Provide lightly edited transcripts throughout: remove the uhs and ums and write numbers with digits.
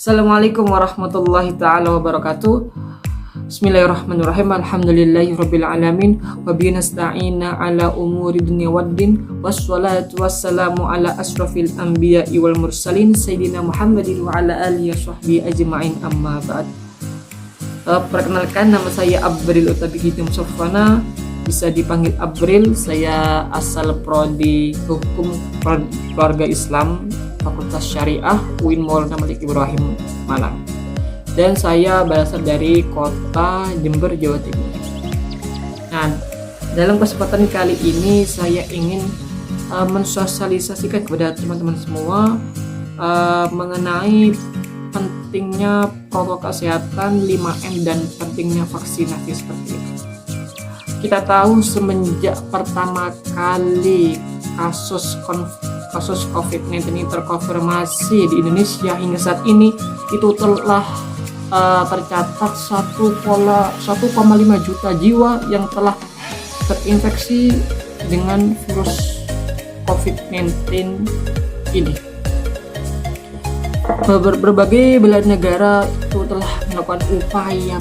Assalamualaikum warahmatullahi ta'ala wabarakatuh. Bismillahirrahmanirrahim. Alhamdulillahirabbil alamin wa bihi nasta'ina ala umuri dunya waddin wassalatu wassalamu ala asrofil anbiya'i wal mursalin sayyidina Muhammadin wa ala alihi washabbihi ajma'in, amma ba'd. Perkenalkan, nama saya Abril Utabi Hitim Sofwana, bisa dipanggil Abril. Saya asal prodi Hukum Keluarga Islam Fakultas Syariah UIN Maulana Malik Ibrahim Malang, dan saya berasal dari kota Jember, Jawa Timur. Nah, dalam kesempatan kali ini saya ingin mensosialisasikan kepada teman-teman semua mengenai pentingnya protokol kesehatan 5M dan pentingnya vaksinasi seperti itu. Kita tahu semenjak pertama kali kasus COVID-19 ini terkonfirmasi di Indonesia hingga saat ini, itu telah tercatat 1,5 juta jiwa yang telah terinfeksi dengan virus COVID-19 ini. Berbagai belahan negara itu telah melakukan upaya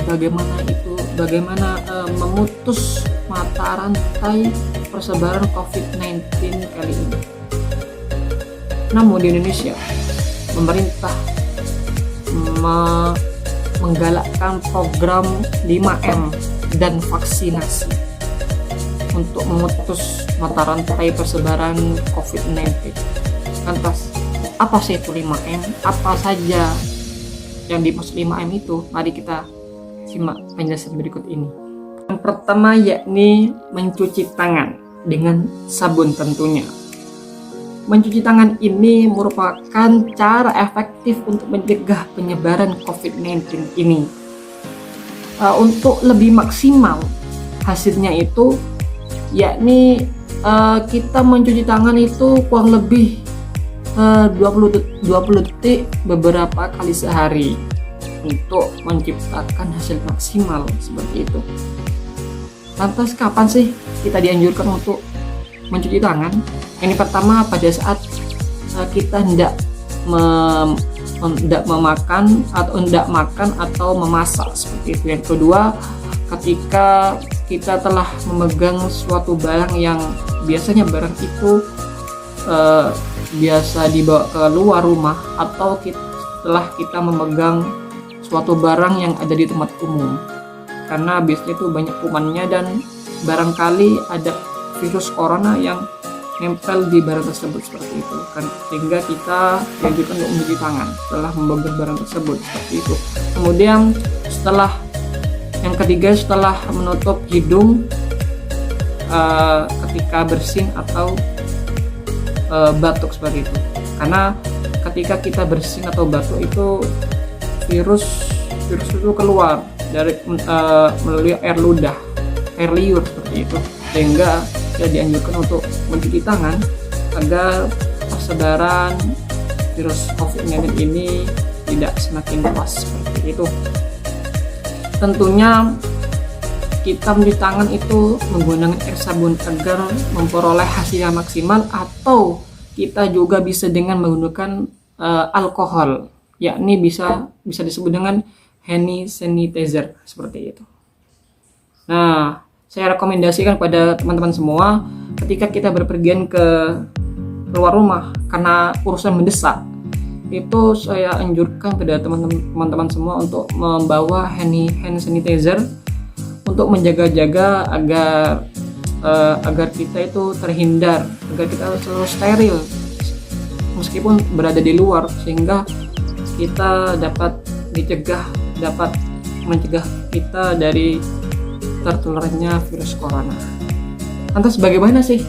bagaimana memutus mata rantai persebaran COVID-19 kali ini. Namun di Indonesia, pemerintah menggalakkan program 5M dan vaksinasi untuk memutus mata rantai persebaran COVID-19. Lantas, apa sih itu 5M? Apa saja yang dimaksud 5M itu? Mari kita simak penjelasan berikut ini. Yang pertama yakni mencuci tangan dengan sabun tentunya. Mencuci tangan ini merupakan cara efektif untuk mencegah penyebaran COVID-19 ini. Untuk lebih maksimal hasilnya itu yakni kita mencuci tangan itu kurang lebih 20 detik beberapa kali sehari untuk menciptakan hasil maksimal seperti itu. Lantas kapan sih kita dianjurkan untuk mencuci tangan? Ini pertama, pada saat kita hendak makan atau memasak seperti itu. Yang kedua, ketika kita telah memegang suatu barang yang biasanya barang itu biasa dibawa ke luar rumah, atau setelah kita memegang suatu barang yang ada di tempat umum, karena biasanya itu banyak kumannya dan barangkali ada virus corona yang nempel di barang tersebut seperti itu kan, sehingga kita dianjurkan untuk mencuci tangan setelah memegang barang tersebut seperti itu. Kemudian yang ketiga, setelah menutup hidung ketika bersin atau batuk seperti itu, karena ketika kita bersin atau batuk itu virus itu keluar dari melalui air liur seperti itu, sehingga kita dianjurkan untuk mencuci tangan agar persebaran virus COVID-19 ini tidak semakin luas seperti itu. Tentunya kita mencuci tangan itu menggunakan air sabun agar memperoleh hasil yang maksimal, atau kita juga bisa dengan menggunakan alkohol, yakni bisa disebut dengan hand sanitizer seperti itu. Nah, saya rekomendasikan pada teman-teman semua, ketika kita berpergian ke luar rumah karena urusan mendesak, itu saya anjurkan kepada teman-teman semua untuk membawa hand sanitizer untuk menjaga-jaga agar kita itu terhindar, agar kita selalu steril meskipun berada di luar, sehingga kita dapat mencegah kita dari tertularnya virus corona. Lantas bagaimana sih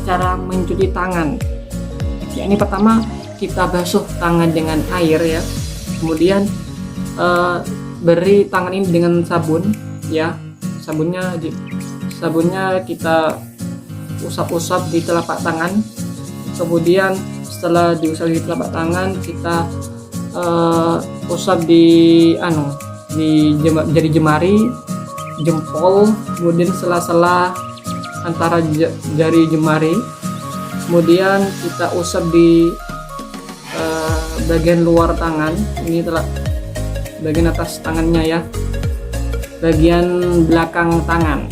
cara mencuci tangan? Ya, ini pertama, kita basuh tangan dengan air ya. Kemudian beri tangan ini dengan sabun ya. Sabunnya kita usap-usap di telapak tangan. Kemudian setelah diusap di telapak tangan, kita usap di jari jemari, jempol, kemudian sela-sela antara jari jemari, kemudian kita usap di bagian luar tangan, ini telah bagian atas tangannya ya, bagian belakang tangan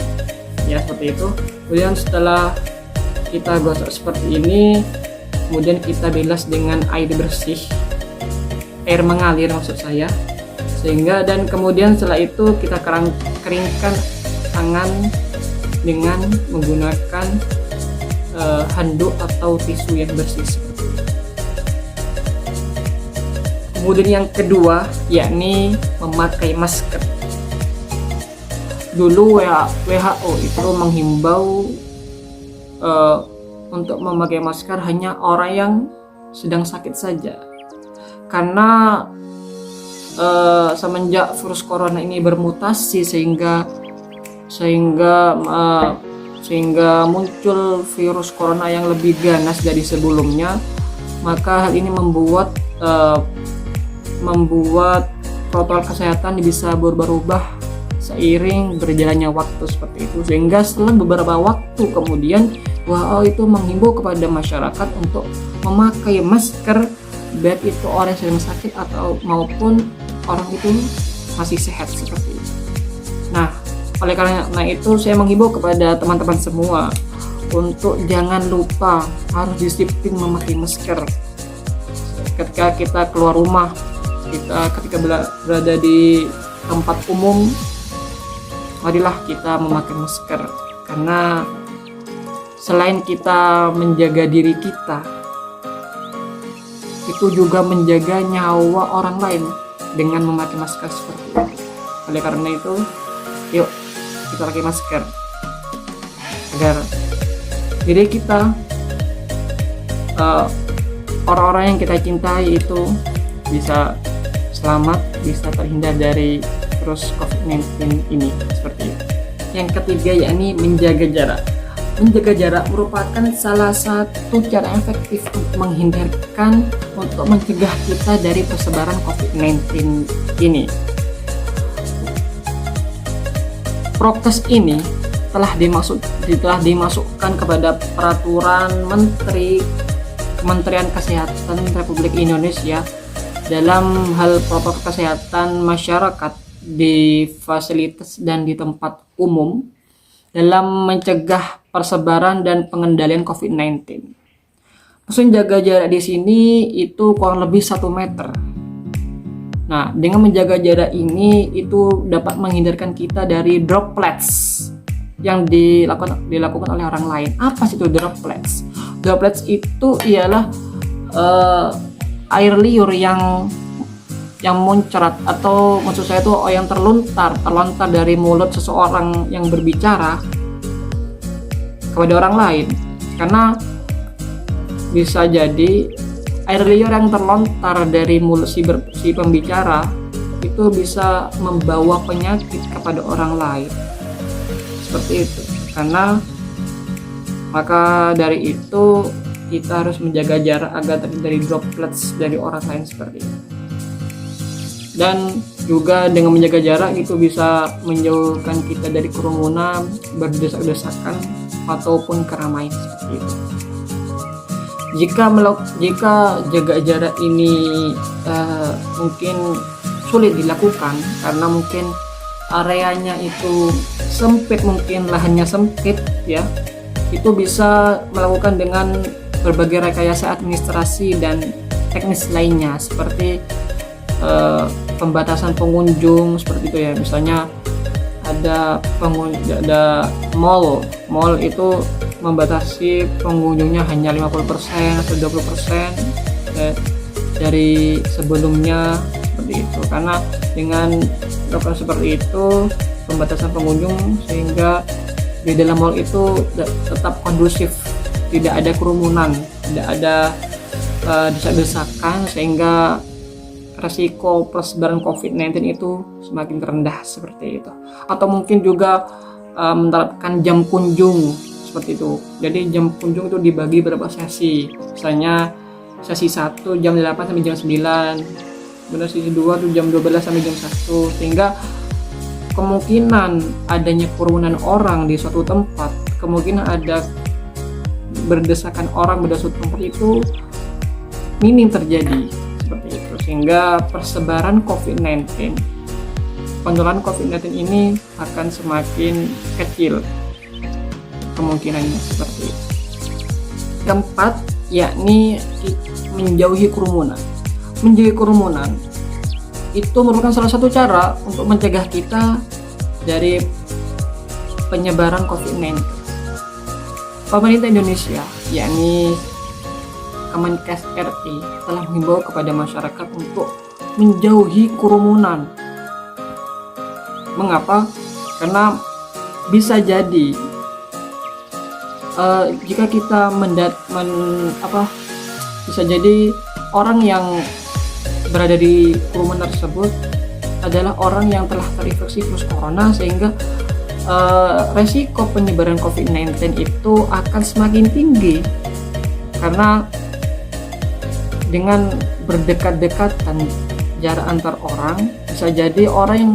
ya, seperti itu. Kemudian setelah kita gosok seperti ini, kemudian kita bilas dengan air bersih, air mengalir maksud saya, sehingga, dan kemudian setelah itu kita keringkan tangan dengan menggunakan handuk atau tisu yang bersih seperti itu. Kemudian yang kedua yakni memakai masker. Dulu WHO itu menghimbau untuk memakai masker hanya orang yang sedang sakit saja, karena semenjak virus corona ini bermutasi sehingga muncul virus corona yang lebih ganas dari sebelumnya, maka hal ini membuat protokol kesehatan bisa berubah-ubah seiring berjalannya waktu seperti itu, sehingga setelah beberapa waktu kemudian WHO itu menghimbau kepada masyarakat untuk memakai masker, baik itu orang yang sedang sakit atau maupun orang itu masih sehat seperti itu. Nah, oleh karena itu saya menghimbau kepada teman-teman semua untuk jangan lupa harus disiplin memakai masker ketika kita keluar rumah, ketika berada di tempat umum. Marilah kita memakai masker, karena selain kita menjaga diri kita, itu juga menjaga nyawa orang lain dengan memakai masker seperti itu. Oleh karena itu, yuk kita pakai masker agar diri kita, orang-orang yang kita cintai itu bisa selamat, bisa terhindar dari virus COVID-19 ini seperti itu. Yang ketiga yakni menjaga jarak. Menjaga jarak merupakan salah satu cara efektif untuk mencegah kita dari persebaran COVID-19 ini. Prokes ini telah dimasukkan kepada peraturan Kementerian Kesehatan Republik Indonesia dalam hal protokol kesehatan masyarakat di fasilitas dan di tempat umum dalam mencegah persebaran dan pengendalian COVID-19. Maksud jaga jarak di sini itu kurang lebih 1 meter. Nah, dengan menjaga jarak ini itu dapat menghindarkan kita dari droplets yang dilakukan oleh orang lain. Apa sih itu droplets? Droplets itu ialah air liur yang muncrat, atau maksud saya itu yang terlontar dari mulut seseorang yang berbicara kepada orang lain. Karena bisa jadi air liur yang terlontar dari mulut si pembicara itu bisa membawa penyakit kepada orang lain seperti itu. Karena maka dari itu kita harus menjaga jarak agar terhindar dari droplets dari orang lain seperti itu. Dan juga dengan menjaga jarak itu bisa menjauhkan kita dari kerumunan, berdesak-desakan ataupun keramaian seperti itu. Jika jaga jarak ini mungkin sulit dilakukan karena mungkin areanya itu sempit, mungkin lahannya sempit ya, itu bisa melakukan dengan berbagai rekayasa administrasi dan teknis lainnya seperti pembatasan pengunjung seperti itu ya. Misalnya ada mall itu membatasi pengunjungnya hanya 50% atau 20% dari sebelumnya seperti itu. Karena dengan melakukan seperti itu, pembatasan pengunjung, sehingga di dalam mall itu tetap kondusif, tidak ada kerumunan, tidak ada desak-desakan, sehingga resiko persebaran COVID-19 itu semakin rendah seperti itu. Atau mungkin juga menerapkan jam kunjung seperti itu. Jadi jam kunjung itu dibagi beberapa sesi. Misalnya sesi 1 jam 8 sampai jam 9. Kemudian sesi 2 itu jam 12 sampai jam 1. Sehingga kemungkinan adanya kerumunan orang di suatu tempat, kemungkinan ada berdesakan orang pada suatu tempat itu minim terjadi seperti itu. sehingga persebaran COVID-19, penularan COVID-19 ini akan semakin kecil kemungkinannya seperti itu. Keempat, yakni menjauhi kerumunan. Menjauhi kerumunan itu merupakan salah satu cara untuk mencegah kita dari penyebaran COVID-19. Pemerintah Indonesia, yakni Kemenkes RI, telah menghimbau kepada masyarakat untuk menjauhi kerumunan. Mengapa? Karena bisa jadi jika kita bisa jadi orang yang berada di kerumunan tersebut adalah orang yang telah terinfeksi virus corona, sehingga resiko penyebaran COVID-19 itu akan semakin tinggi karena dengan berdekat-dekatan jarak antar orang, bisa jadi orang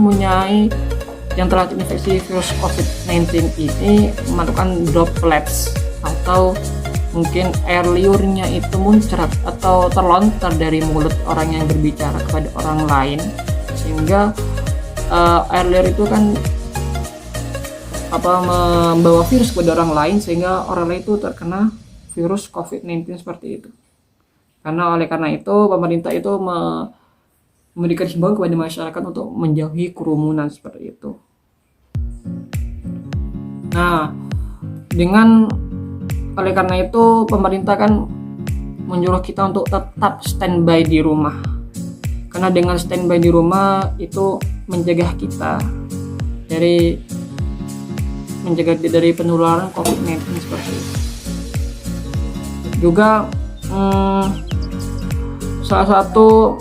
yang telah terinfeksi virus COVID-19 ini melakukan droplets atau mungkin air liurnya itu muncrat atau terlontar dari mulut orang yang berbicara kepada orang lain, sehingga air liur itu kan membawa virus kepada orang lain, sehingga orang lain itu terkena virus COVID-19 seperti itu. Oleh karena itu pemerintah itu memberikan himbauan kepada masyarakat untuk menjauhi kerumunan seperti itu. Nah, oleh karena itu pemerintah kan menyuruh kita untuk tetap standby di rumah. Karena dengan standby di rumah itu mencegah kita dari penularan COVID-19 seperti itu. Juga salah satu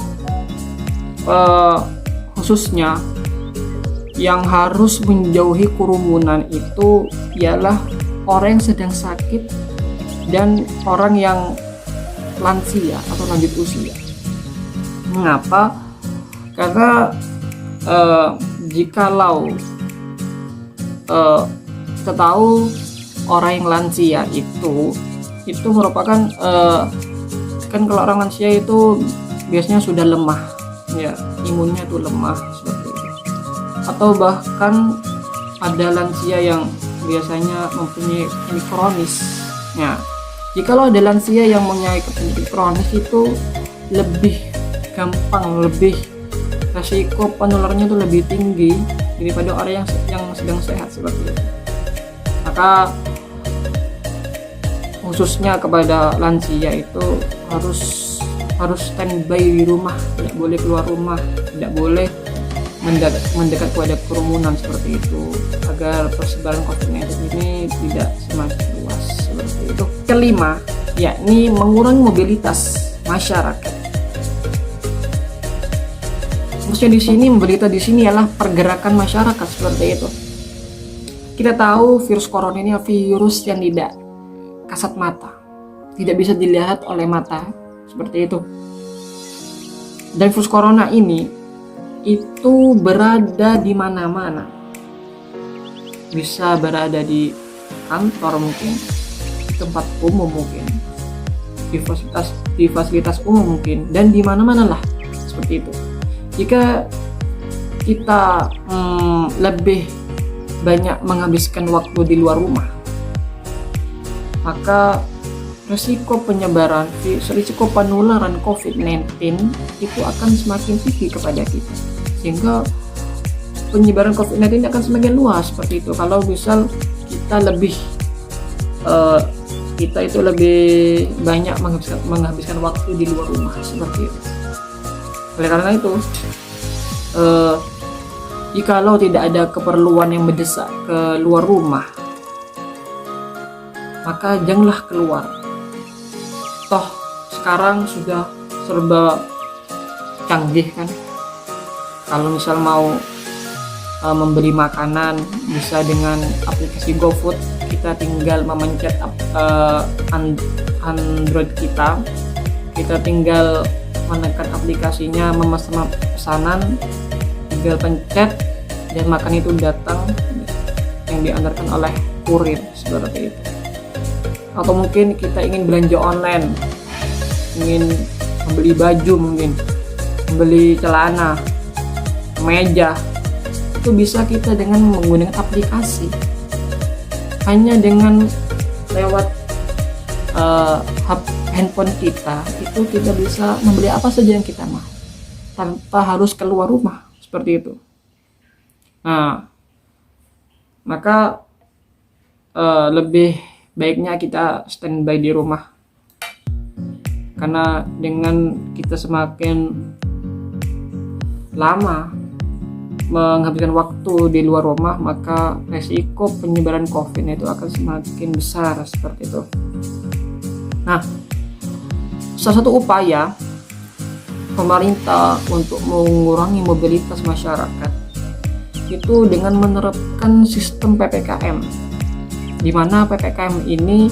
khususnya yang harus menjauhi kerumunan itu ialah orang yang sedang sakit dan orang yang lansia atau lanjut usia. Mengapa? Karena jikalau kita tahu orang yang lansia itu merupakan kan kalau orang lansia itu biasanya sudah lemah, ya, imunnya tuh lemah seperti itu. Atau bahkan ada lansia yang biasanya mempunyai penyakit kronis. Nah, jikalau ada lansia yang mempunyai penyakit kronis itu lebih gampang, resiko penularannya itu lebih tinggi daripada orang yang sedang sehat seperti itu. Maka khususnya kepada lansia itu harus standby di rumah, tidak boleh keluar rumah, tidak boleh mendekat kepada kerumunan seperti itu, agar persebaran COVID-19 ini tidak semakin luas seperti itu. Kelima, yakni mengurangi mobilitas masyarakat. Maksudnya mobilitas di sini adalah pergerakan masyarakat seperti itu. Kita tahu virus corona ini virus yang tidak kasat mata, tidak bisa dilihat oleh mata seperti itu. Dan virus corona ini itu berada di mana-mana. Bisa berada di kantor mungkin, di tempat umum mungkin, di fasilitas umum mungkin, dan di mana-mana lah seperti itu. Jika kita lebih banyak menghabiskan waktu di luar rumah, maka risiko penularan COVID-19 itu akan semakin tinggi kepada kita, sehingga penyebaran COVID-19 akan semakin luas seperti itu. Kalau misal kita lebih banyak menghabiskan waktu di luar rumah seperti itu. Oleh karena itu, jikalau tidak ada keperluan yang mendesak ke luar rumah, maka janganlah keluar. Toh sekarang sudah serba canggih kan. Kalau misal mau membeli makanan, bisa dengan aplikasi GoFood. Kita tinggal memencet Android kita tinggal menekan aplikasinya, memesan pesanan, tinggal pencet dan makan itu datang yang diantarkan oleh kurir seperti itu. Atau mungkin kita ingin belanja online, ingin membeli baju mungkin, beli celana, meja, itu bisa kita dengan menggunakan aplikasi. Hanya dengan lewat handphone kita itu kita bisa membeli apa saja yang kita mau tanpa harus keluar rumah, seperti itu. Nah, maka lebih baiknya kita standby di rumah, karena dengan kita semakin lama menghabiskan waktu di luar rumah, maka resiko penyebaran COVID itu akan semakin besar, seperti itu. Nah, salah satu upaya pemerintah untuk mengurangi mobilitas masyarakat itu dengan menerapkan sistem PPKM, di mana PPKM ini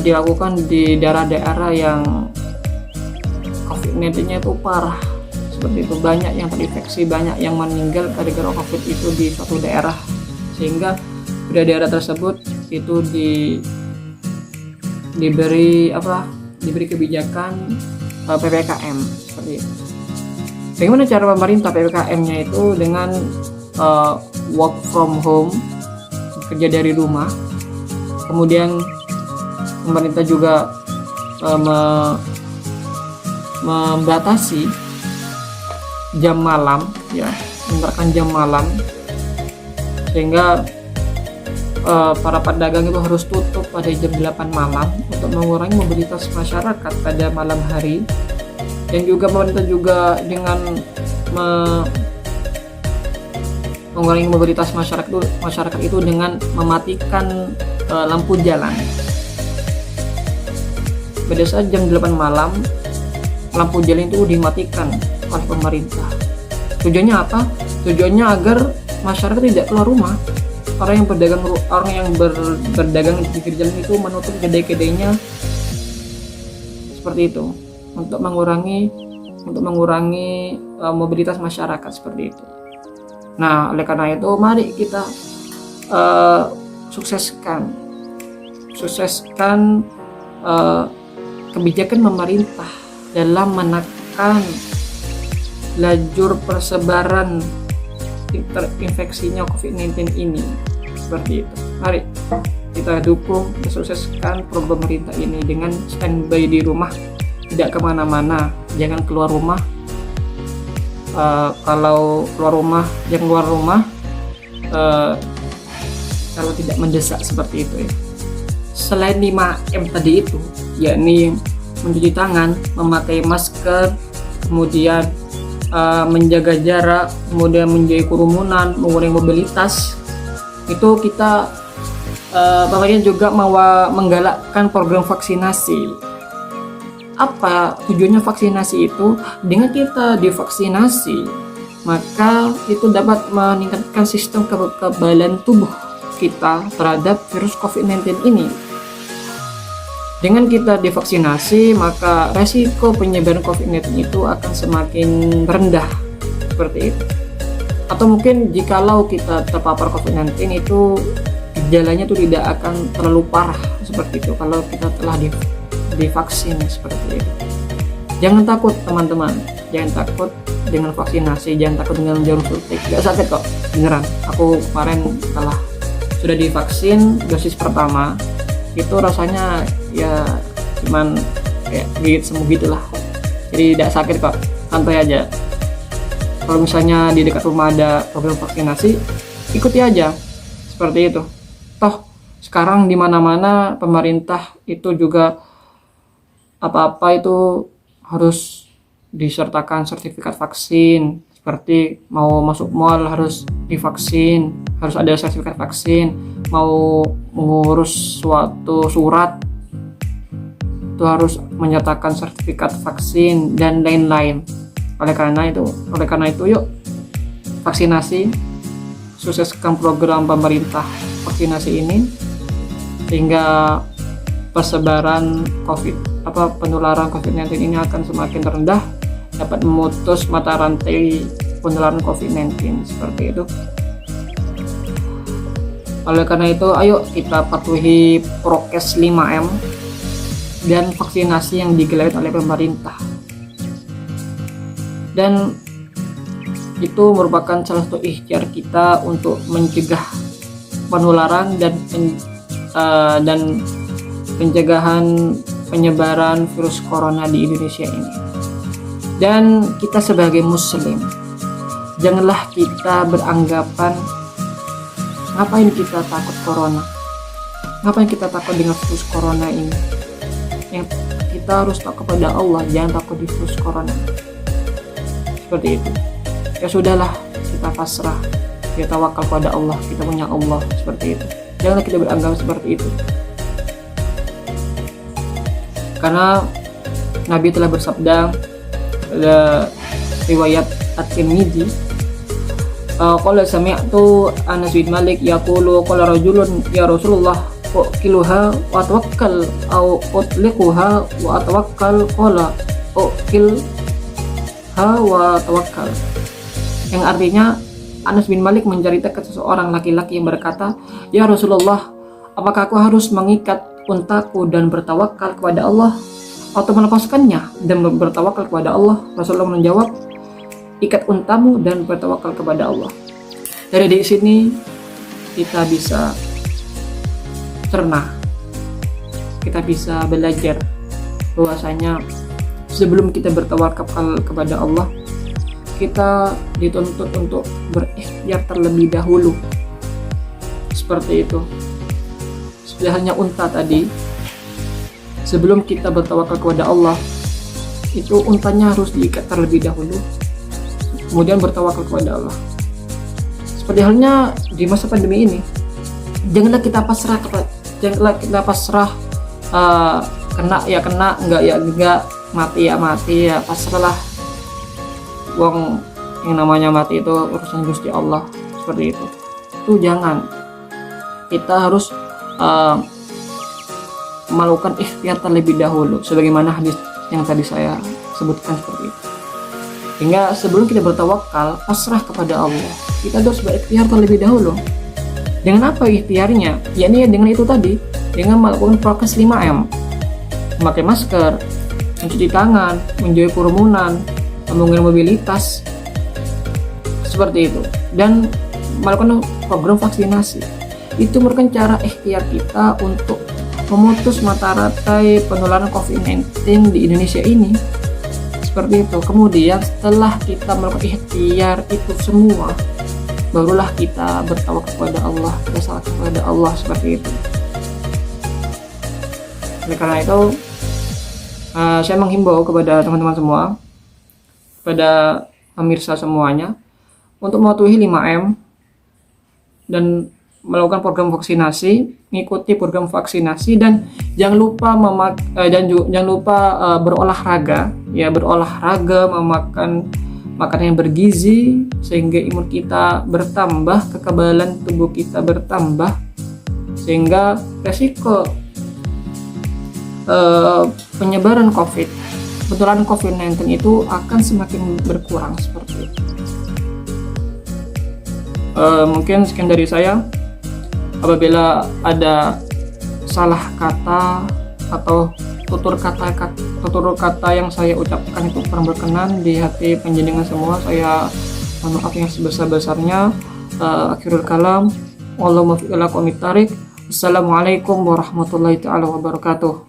dilakukan di daerah-daerah yang COVID-19-nya itu parah. Seperti itu, banyak yang terinfeksi, banyak yang meninggal gara-gara COVID itu di suatu daerah, sehingga pada daerah tersebut itu diberi kebijakan PPKM, seperti itu. Bagaimana cara pemerintah PPKM-nya itu dengan work from home, kerja dari rumah. Kemudian pemerintah juga membatasi jam malam, ya, menerapkan jam malam, sehingga para pedagang itu harus tutup pada jam 8 malam untuk mengurangi mobilitas masyarakat pada malam hari. Dan juga pemerintah juga dengan mengurangi mobilitas masyarakat itu dengan mematikan lampu jalan. Pada saat jam 8 malam lampu jalan itu dimatikan oleh pemerintah. Tujuannya apa? Tujuannya agar masyarakat tidak keluar rumah. Orang yang berdagang di pinggir jalan itu menutup kedai-kedainya, seperti itu, untuk mengurangi mobilitas masyarakat, seperti itu. Nah, oleh karena itu mari kita sukseskan kebijakan pemerintah dalam menekan lajur persebaran terinfeksinya COVID-19 ini, seperti itu. Mari kita dukung dan sukseskan program pemerintah ini dengan standby di rumah, tidak kemana-mana, jangan keluar rumah. Kalau keluar rumah, jangan keluar rumah kalau tidak mendesak, seperti itu, ya. Selain 5M tadi itu, yakni mencuci tangan, memakai masker, kemudian menjaga jarak, kemudian menjauhi kerumunan, mengurangi mobilitas, itu kita Bapak juga mau menggalakkan program vaksinasi. Apa tujuannya vaksinasi itu? Dengan kita divaksinasi, maka itu dapat meningkatkan sistem kekebalan tubuh kita terhadap virus COVID-19 ini. Dengan kita divaksinasi, maka resiko penyebaran COVID-19 itu akan semakin rendah, seperti itu. Atau mungkin jikalau kita terpapar COVID-19 itu gejalanya itu tidak akan terlalu parah, seperti itu, kalau kita telah divaksin, seperti itu. Jangan takut teman-teman, jangan takut dengan vaksinasi, jangan takut dengan jarum suntik, gak sakit kok, beneran. Aku kemarin sudah divaksin dosis pertama, itu rasanya ya cuman kayak gigit semut gitulah, jadi tidak sakit kok, santai aja. Kalau misalnya di dekat rumah ada program vaksinasi, ikuti aja, seperti itu. Toh sekarang di mana-mana pemerintah itu juga apa-apa itu harus disertakan sertifikat vaksin, seperti mau masuk mall harus divaksin, harus ada sertifikat vaksin, mau mengurus suatu surat itu harus menyatakan sertifikat vaksin dan lain-lain. Oleh karena itu yuk vaksinasi, sukseskan program pemerintah vaksinasi ini sehingga penularan COVID-19 ini akan semakin rendah, dapat memutus mata rantai penularan COVID-19, seperti itu. Oleh karena itu, ayo kita patuhi prokes 5M dan vaksinasi yang digelar oleh pemerintah. dan itu merupakan salah satu ikhtiar kita untuk mencegah penularan dan pencegahan penyebaran virus corona di Indonesia ini. Dan kita sebagai muslim, janganlah kita beranggapan ngapain kita takut corona, ngapain kita takut dengan virus corona ini. Yang kita harus takut kepada Allah, jangan takut di virus corona. Seperti itu. Ya sudahlah, kita pasrah, kita tawakal pada Allah, kita punya Allah, seperti itu. Janganlah kita beranggap seperti itu. Karena Nabi telah bersabda, riwayat At-Tirmidzi, qala sami'tu Anas bin Malik yaqulu qala rajulun ya Rasulullah uqiluha wa tawakkal au utliquha wa atawakkal, qala uqilha wa tawakkal. Yang artinya Anas bin Malik menceritakan seseorang laki-laki yang berkata, "Ya Rasulullah, apakah aku harus mengikat untaku dan bertawakal kepada Allah atau melepaskannya dan bertawakal kepada Allah?" Rasulullah menjawab, "Ikat untamu dan bertawakal kepada Allah." Dari di sini kita bisa cerna, kita bisa belajar bahwasanya sebelum kita bertawakal kepada Allah, kita dituntut untuk berikhtiar terlebih dahulu. Seperti itu. Seperti halnya unta tadi, sebelum kita bertawakal kepada Allah, itu untanya harus diikat terlebih dahulu, kemudian bertawakal kepada Allah. Seperti halnya di masa pandemi ini, janganlah kita pasrah kena ya kena, enggak ya enggak, mati ya mati, ya pasrahlah. Wong yang namanya mati itu urusan Gusti Allah, seperti itu. Itu jangan. Kita harus melakukan ikhtiar terlebih dahulu, sebagaimana hadis yang tadi saya sebutkan seperti itu. Hingga sebelum kita bertawakal, pasrah kepada Allah, kita harus berikhtiar terlebih dahulu. Dengan apa ikhtiarnya? Yakni dengan itu tadi, dengan melakukan prokes 5M, memakai masker, mencuci tangan, menjauhi kerumunan, membangun mobilitas, seperti itu, dan melakukan program vaksinasi. Itu merupakan cara ikhtiar kita untuk memutus mata rantai penularan COVID-19 di Indonesia ini. Seperti itu. Kemudian setelah kita melakukan ikhtiar itu semua, barulah kita bertawakal kepada Allah, kita salat kepada Allah, seperti itu. Oleh karena itu, saya menghimbau kepada teman-teman semua, kepada pemirsa semuanya, untuk mematuhi 5M dan melakukan program vaksinasi, mengikuti program vaksinasi, dan jangan lupa berolahraga, ya, berolahraga, memakan makanan yang bergizi sehingga imun kita bertambah, kekebalan tubuh kita bertambah, sehingga resiko penyebaran penularan COVID-19 itu akan semakin berkurang, seperti itu. Mungkin sekian dari saya. Apabila ada salah kata atau tutur kata yang saya ucapkan itu kurang berkenan di hati panjenengan semua, saya mohon maaf yang sebesar-besarnya. Akhirul kalam, wallahu muwaffiq ila aqwamit thariq. Assalamualaikum warahmatullahi taala wabarakatuh.